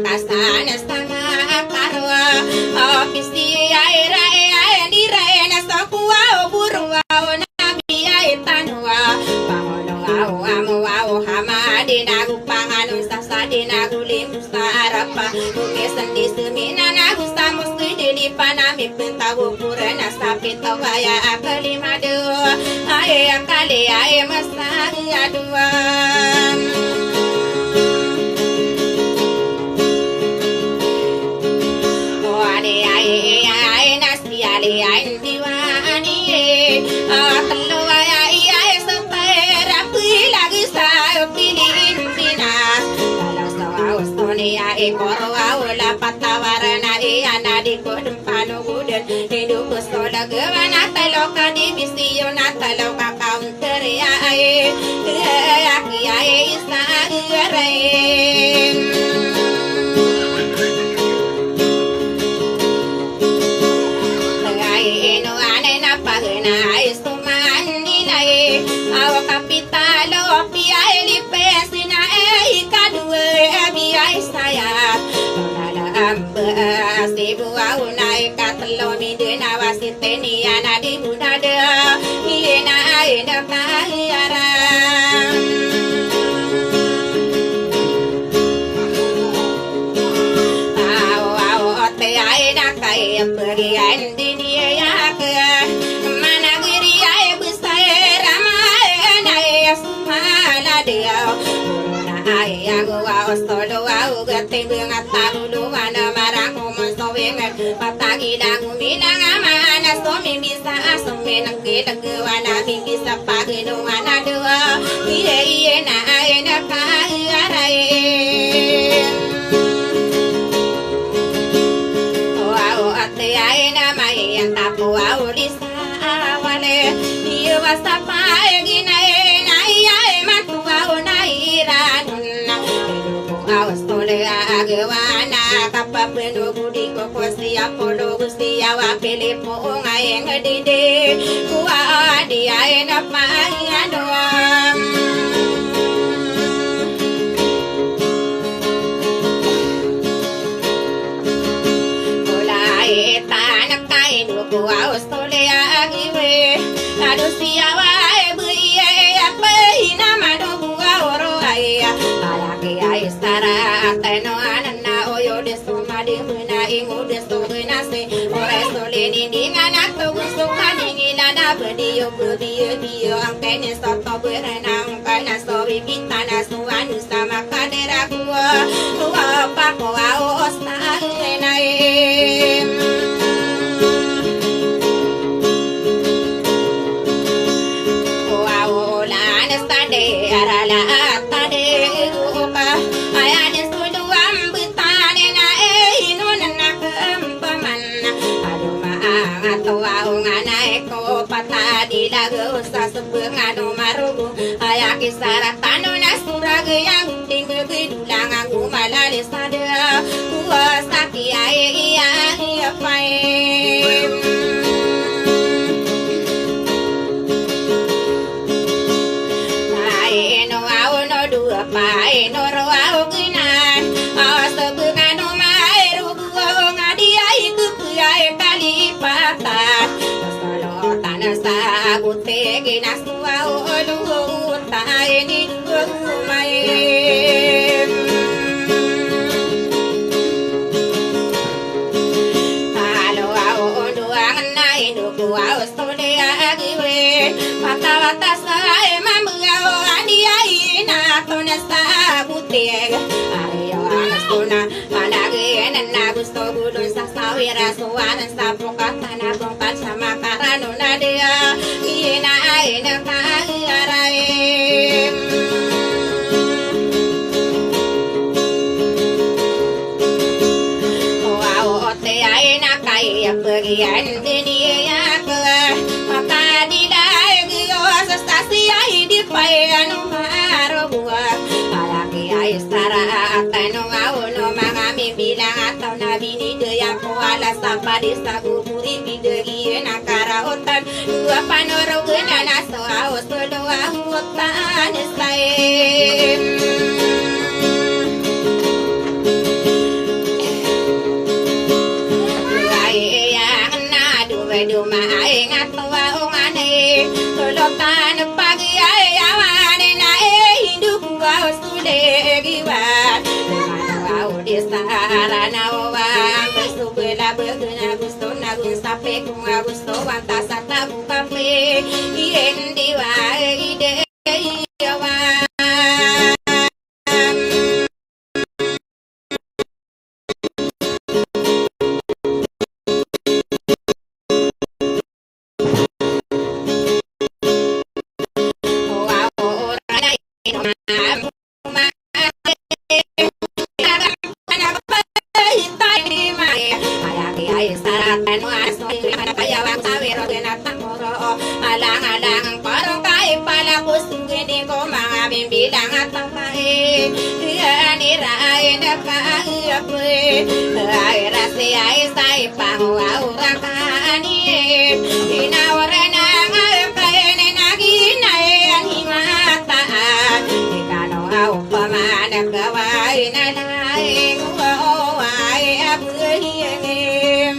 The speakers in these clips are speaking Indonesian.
kasan sama karwa ofisi aira di rena sokwa burwa nabi aitanwa pangono amu hamadina gupanganun sasadina gulim sarapa uke sendi semina nagu samus di panami pentawu purana sapit awaya akalima dua ae akali ae masa dua ali ai diwani atlo ai ai sepera lagi sa pilih pinas kalau sawa stoni ai korwa la patawarana ana di kodem pano guden hidup sola gewana taloka di bisio nataloka counter ai aki ai isa rai no ane na pagna istumani nae aw kapitalo pia elipesina ikadue bia saya nala amba sibu au nae katlo midena wasiteni ana di budada ina ina kahara aw te aina kai pergi andi solo au gate bunga talu mana marang so wengan patagi dangu minang amana so mi bisa so menang kita kewana bisa pagi no ana dua iye na ena kairae au ate aena mai tapu au lisa awale dia wasapa gina na iye matu au na iranun agwana kapapendo budi koko siya polo siya wa pilipo ngayon dide kuwa dia ena pangano mulai tanah kain kuwa ostole agiwe adu siya wa buye apa hina madu kuwa oro aya Stara ateno anana oyo deso madi huna ingu deso huna se ore soleni dingana to gusto kaningi nana bediyo bediyo angkene soto berana angkana sobi bitana suanu sama kadera kuwa pako ao osta enae kuwa ola anestade arala atade dilago sa sebengano marugo ayaki saratano nasura yang tinggal bidulang aku malale sada kuasaki ae iya pae pae no au no dua pae no ro au ginan sebengano maerugo ngadiai kupiai kali patah sa bute gina suwa olu ta eni mai halo au ondo angna inu kuwa ostole agiwe pata pata sa mamu au adia ina tona sa bute ayo anastona anage enna gusto gudun sa sawira suwana sa pokatana bongkal sama karano nadia ina aina kairae wow te aina kai pergian dunia ke maka dilai gyo sastasi ai di anu marobua alaki ai stara atano no mangami bilang atau nabi ni yang kuala sampai di sagupuri bidegi nakara otan dua panoro genana soa osdoa hutan sai Sarana wa gusto bela berguna gusto na gusto pe kung gusto wanta sa tabu kape hindi wa ide wa alang-alang parang kahit pala kusing hindi ko mga bimbilang at pangkain nirain na kaayapoy ay rasi ay sa ipang-aura kanin inawara na nga kain naginay ang himataan ikano aw pamanag gaway na laing ay abuyangin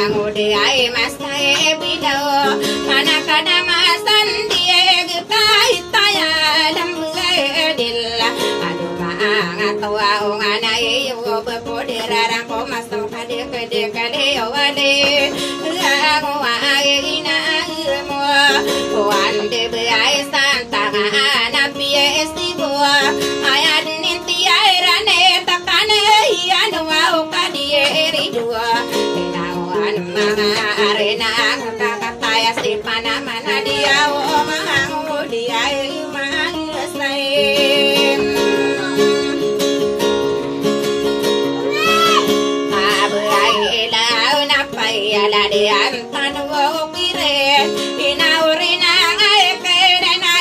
yang udah ay mas nae bidaw anak ada masan dia gepahit taya lambai dilla aduh maang tua ungana yo bepoderarang ko masam kade kade kade wale aku ay ina mo wande beay santa ana piesti bo ayad ninti ay rane takane hiano au kadieri dua mga arena kakataya si Panaman na diyaw o mahango diay mahilasayin abay ilaw na payala diyan tanong kire inauri na ngay kere na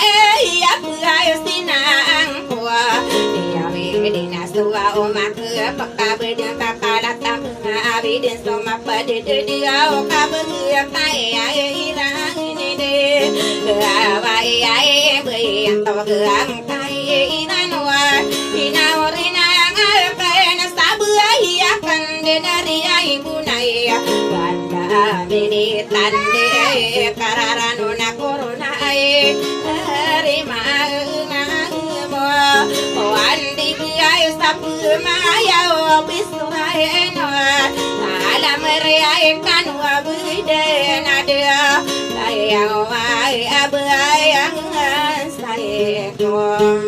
iyak ay sinang kuwa diyawi dinasuwa o makapagkabidang kakalatam abidin soma pada dia o kabur kai ai irang ini de awai ai bui to gang kai inanwa inaurina ngapai na sabu ai akan de dari ai bunai banda bini tande kararanu na corona ai rima na mo o andi ai sabu maya o bisai no alam raya kanwa bude nada sayang wai abayang sayang